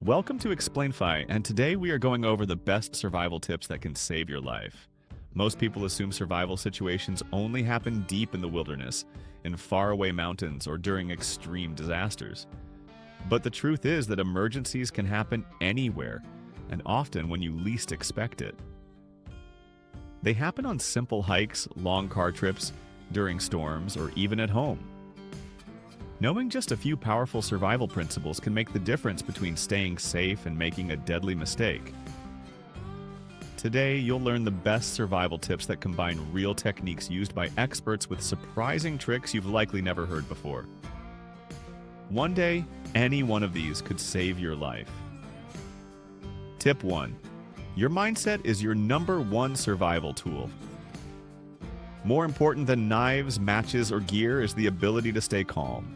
Welcome to Explainified, and today we are going over the best survival tips that can save your life. Most people assume survival situations only happen deep in the wilderness, in faraway mountains, or during extreme disasters. But the truth is that emergencies can happen anywhere, and often when you least expect it. They happen on simple hikes, long car trips, during storms, or even at home. Knowing just a few powerful survival principles can make the difference between staying safe and making a deadly mistake. Today, you'll learn the best survival tips that combine real techniques used by experts with surprising tricks you've likely never heard before. One day, any one of these could save your life. Tip 1. Your mindset is your #1 survival tool. More important than knives, matches, or gear is the ability to stay calm.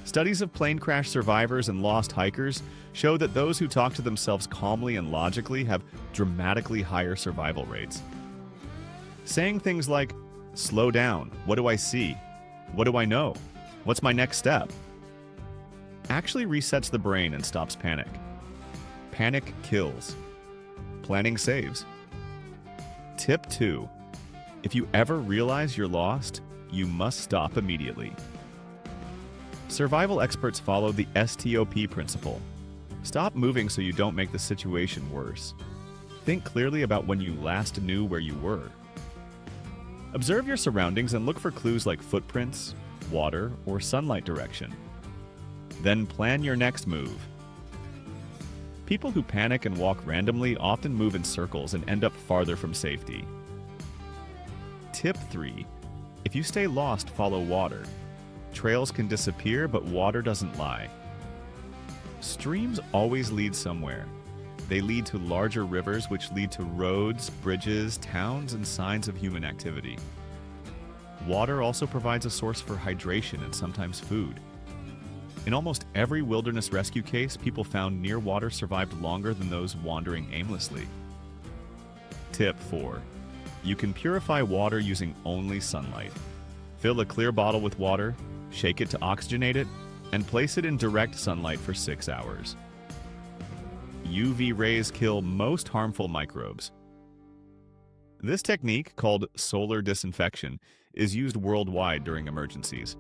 Studies of plane crash survivors and lost hikers show that those who talk to themselves calmly and logically have dramatically higher survival rates. Saying things like, "Slow down, what do I see? What do I know? What's my next step?" actually resets the brain and stops panic. Panic kills. Planning saves. Tip 2. If you ever realize you're lost, you must stop immediately. Survival experts follow the STOP principle. Stop moving so you don't make the situation worse. Think clearly about when you last knew where you were. Observe your surroundings and look for clues like footprints, water, or sunlight direction. Then plan your next move. People who panic and walk randomly often move in circles and end up farther from safety. Tip 3. If you stay lost, follow water. Trails can disappear, but water doesn't lie. Streams always lead somewhere. They lead to larger rivers, which lead to roads, bridges, towns, and signs of human activity. Water also provides a source for hydration and sometimes food. In almost every wilderness rescue case, people found near water survived longer than those wandering aimlessly. Tip 4. You can purify water using only sunlight. Fill a clear bottle with water, shake it to oxygenate it, and place it in direct sunlight for 6 hours. UV rays kill most harmful microbes. This technique, called solar disinfection, is used worldwide during emergencies.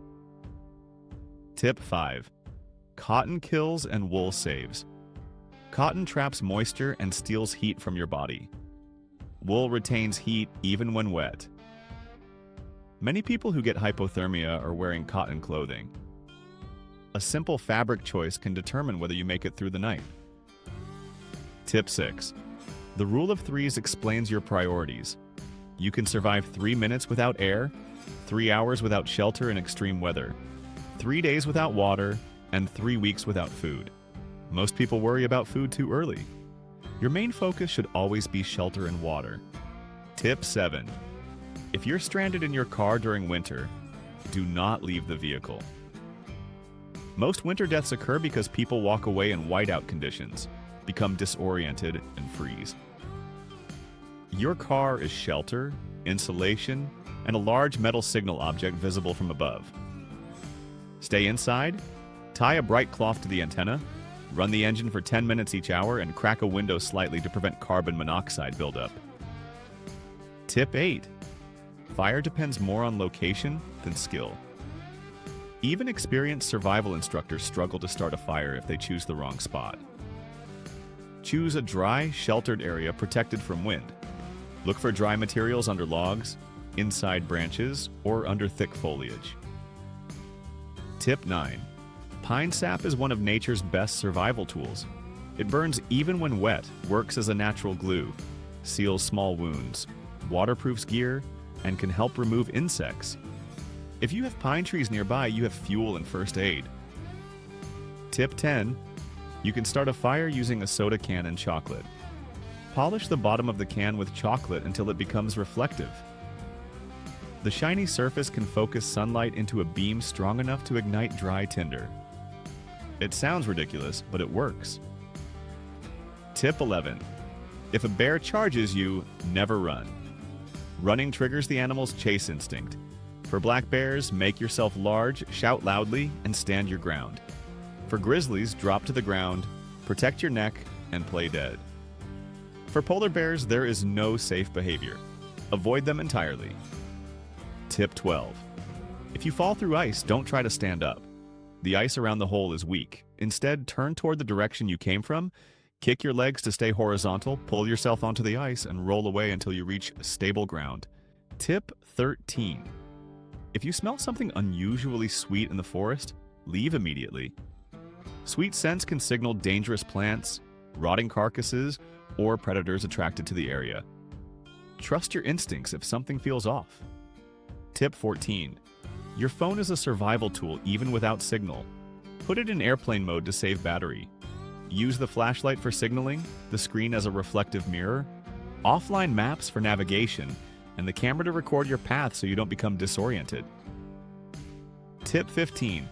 Tip 5. Cotton kills and wool saves. Cotton traps moisture and steals heat from your body. Wool retains heat even when wet. Many people who get hypothermia are wearing cotton clothing. A simple fabric choice can determine whether you make it through the night. Tip 6. The rule of threes explains your priorities. You can survive 3 minutes without air, 3 hours without shelter in extreme weather, 3 days without water, and 3 weeks without food. Most people worry about food too early. Your main focus should always be shelter and water. Tip 7. If you're stranded in your car during winter, do not leave the vehicle. Most winter deaths occur because people walk away in whiteout conditions, become disoriented, and freeze. Your car is shelter, insulation, and a large metal signal object visible from above. Stay inside, tie a bright cloth to the antenna, run the engine for 10 minutes each hour, and crack a window slightly to prevent carbon monoxide buildup. Tip 8. Fire depends more on location than skill. Even experienced survival instructors struggle to start a fire if they choose the wrong spot. Choose a dry, sheltered area protected from wind. Look for dry materials under logs, inside branches, or under thick foliage. Tip 9. Pine sap is one of nature's best survival tools. It burns even when wet, works as a natural glue, seals small wounds, waterproofs gear, and can help remove insects. If you have pine trees nearby, you have fuel and first aid. Tip 10. You can start a fire using a soda can and chocolate. Polish the bottom of the can with chocolate until it becomes reflective. The shiny surface can focus sunlight into a beam strong enough to ignite dry tinder. It sounds ridiculous, but it works. Tip 11. If a bear charges you, never run. Running triggers the animal's chase instinct. For black bears, make yourself large, shout loudly, and stand your ground. For grizzlies, drop to the ground, protect your neck, and play dead. For polar bears, there is no safe behavior. Avoid them entirely. Tip 12. If you fall through ice, don't try to stand up. The ice around the hole is weak. Instead, turn toward the direction you came from, kick your legs to stay horizontal, pull yourself onto the ice, and roll away until you reach stable ground. Tip 13. If you smell something unusually sweet in the forest, leave immediately. Sweet scents can signal dangerous plants, rotting carcasses, or predators attracted to the area. Trust your instincts if something feels off. Tip 14. Your phone is a survival tool even without signal. Put it in airplane mode to save battery. Use the flashlight for signaling, the screen as a reflective mirror, offline maps for navigation, and the camera to record your path so you don't become disoriented. Tip 15.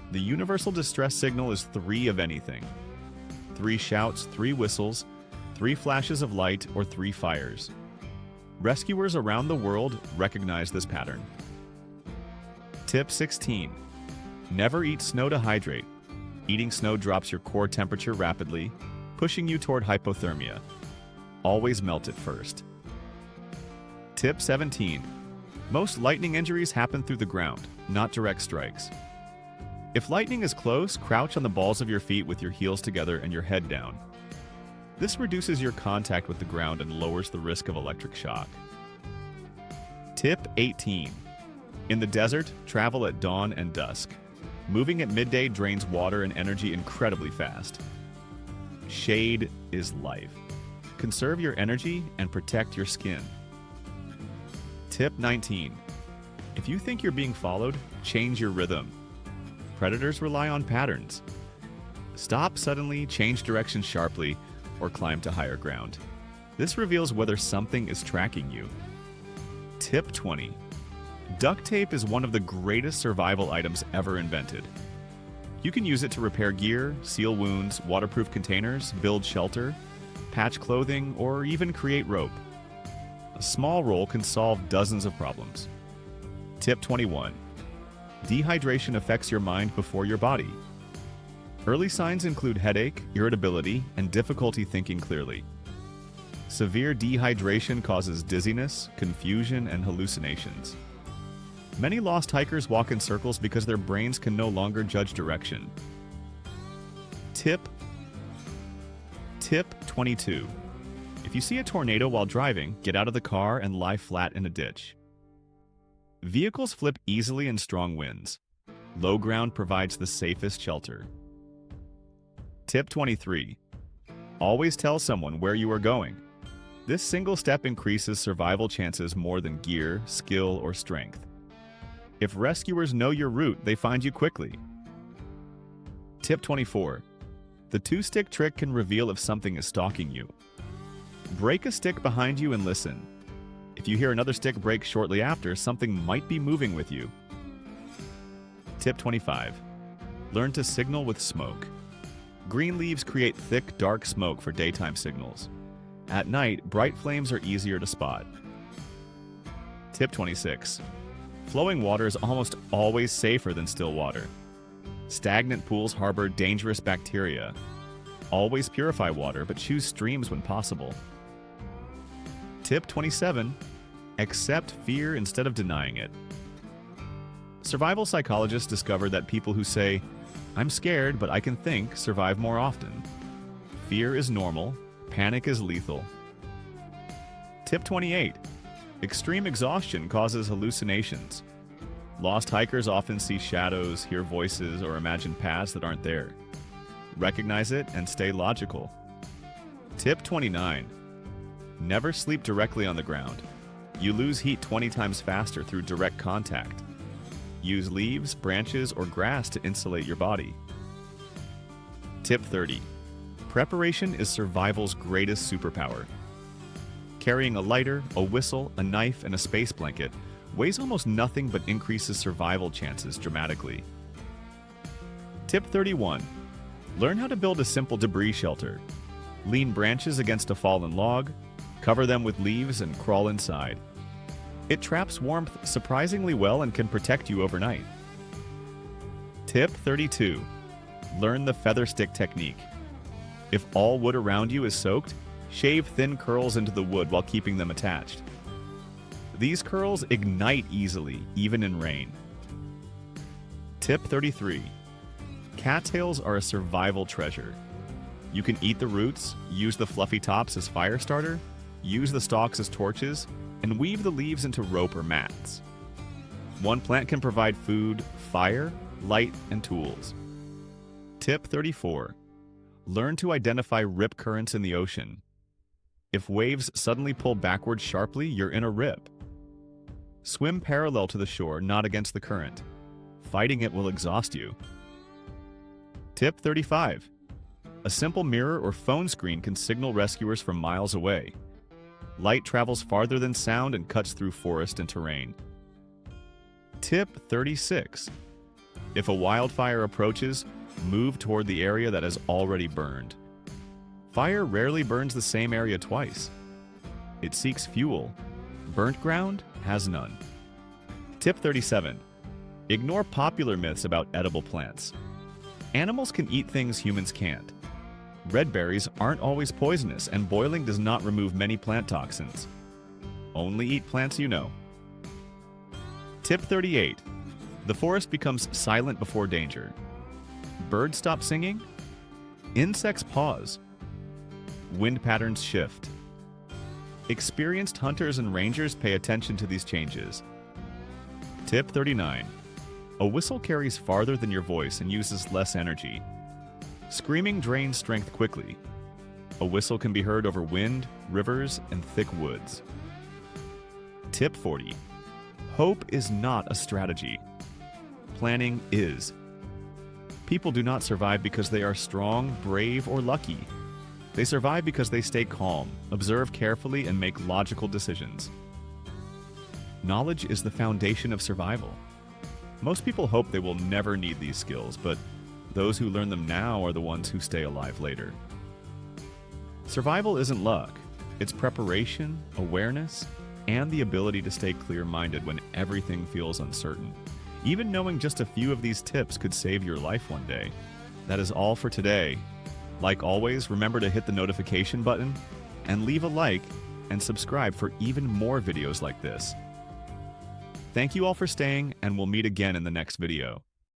The universal distress signal is 3 of anything. 3 shouts, 3 whistles, 3 flashes of light, or 3 fires. Rescuers around the world recognize this pattern. Tip 16. Never eat snow to hydrate. Eating snow drops your core temperature rapidly, pushing you toward hypothermia. Always melt it first. Tip 17. Most lightning injuries happen through the ground, not direct strikes. If lightning is close, crouch on the balls of your feet with your heels together and your head down. This reduces your contact with the ground and lowers the risk of electric shock. Tip 18. In the desert, travel at dawn and dusk. Moving at midday drains water and energy incredibly fast. Shade is life. Conserve your energy and protect your skin. Tip 19. If you think you're being followed, change your rhythm. Predators rely on patterns. Stop suddenly, change direction sharply, or climb to higher ground. This reveals whether something is tracking you. Tip 20. Duct tape is one of the greatest survival items ever invented. You can use it to repair gear, seal wounds, waterproof containers, build shelter, patch clothing, or even create rope. A small roll can solve dozens of problems. Tip 21. Dehydration affects your mind before your body. Early signs include headache, irritability, and difficulty thinking clearly. Severe dehydration causes dizziness, confusion, and hallucinations. Many lost hikers walk in circles because their brains can no longer judge direction. Tip 22. If you see a tornado while driving, get out of the car and lie flat in a ditch. Vehicles flip easily in strong winds. Low ground provides the safest shelter. Tip 23. Always tell someone where you are going. This single step increases survival chances more than gear, skill, or strength. If rescuers know your route, they find you quickly. Tip 24. The 2-stick trick can reveal if something is stalking you. Break a stick behind you and listen. If you hear another stick break shortly after, something might be moving with you. Tip 25. Learn to signal with smoke. Green leaves create thick, dark smoke for daytime signals. At night, bright flames are easier to spot. Tip 26. Flowing water is almost always safer than still water. Stagnant pools harbor dangerous bacteria. Always purify water, but choose streams when possible. Tip 27. Accept fear instead of denying it. Survival psychologists discovered that people who say, "I'm scared, but I can think," survive more often. Fear is normal. Panic is lethal. Tip 28. Extreme exhaustion causes hallucinations. Lost hikers often see shadows, hear voices, or imagine paths that aren't there. Recognize it and stay logical. Tip 29. Never sleep directly on the ground. You lose heat 20 times faster through direct contact. Use leaves, branches, or grass to insulate your body. Tip 30. Preparation is survival's greatest superpower. Carrying a lighter, a whistle, a knife, and a space blanket weighs almost nothing but increases survival chances dramatically. Tip 31. Learn how to build a simple debris shelter. Lean branches against a fallen log, cover them with leaves, and crawl inside. It traps warmth surprisingly well and can protect you overnight. Tip 32. Learn the feather stick technique. If all wood around you is soaked, shave thin curls into the wood while keeping them attached. These curls ignite easily, even in rain. Tip 33. Cattails are a survival treasure. You can eat the roots, use the fluffy tops as fire starter, use the stalks as torches, and weave the leaves into rope or mats. One plant can provide food, fire, light, and tools. Tip 34. Learn to identify rip currents in the ocean. If waves suddenly pull backward sharply, you're in a rip. Swim parallel to the shore, not against the current. Fighting it will exhaust you. Tip 35. A simple mirror or phone screen can signal rescuers from miles away. Light travels farther than sound and cuts through forest and terrain. Tip 36. If a wildfire approaches, move toward the area that has already burned. Fire rarely burns the same area twice. It seeks fuel. Burnt ground has none. Tip 37. Ignore popular myths about edible plants. Animals can eat things humans can't. Red berries aren't always poisonous, and boiling does not remove many plant toxins. Only eat plants you know. Tip 38. The forest becomes silent before danger. Birds stop singing. Insects pause. Wind patterns shift. Experienced hunters and rangers pay attention to these changes. Tip 39. A whistle carries farther than your voice and uses less energy. Screaming drains strength quickly. A whistle can be heard over wind, rivers, and thick woods. Tip 40. Hope is not a strategy. Planning is. People do not survive because they are strong, brave, or lucky. They survive because they stay calm, observe carefully, and make logical decisions. Knowledge is the foundation of survival. Most people hope they will never need these skills, but those who learn them now are the ones who stay alive later. Survival isn't luck. It's preparation, awareness, and the ability to stay clear-minded when everything feels uncertain. Even knowing just a few of these tips could save your life one day. That is all for today. Like always, remember to hit the notification button and leave a like and subscribe for even more videos like this. Thank you all for staying, and we'll meet again in the next video.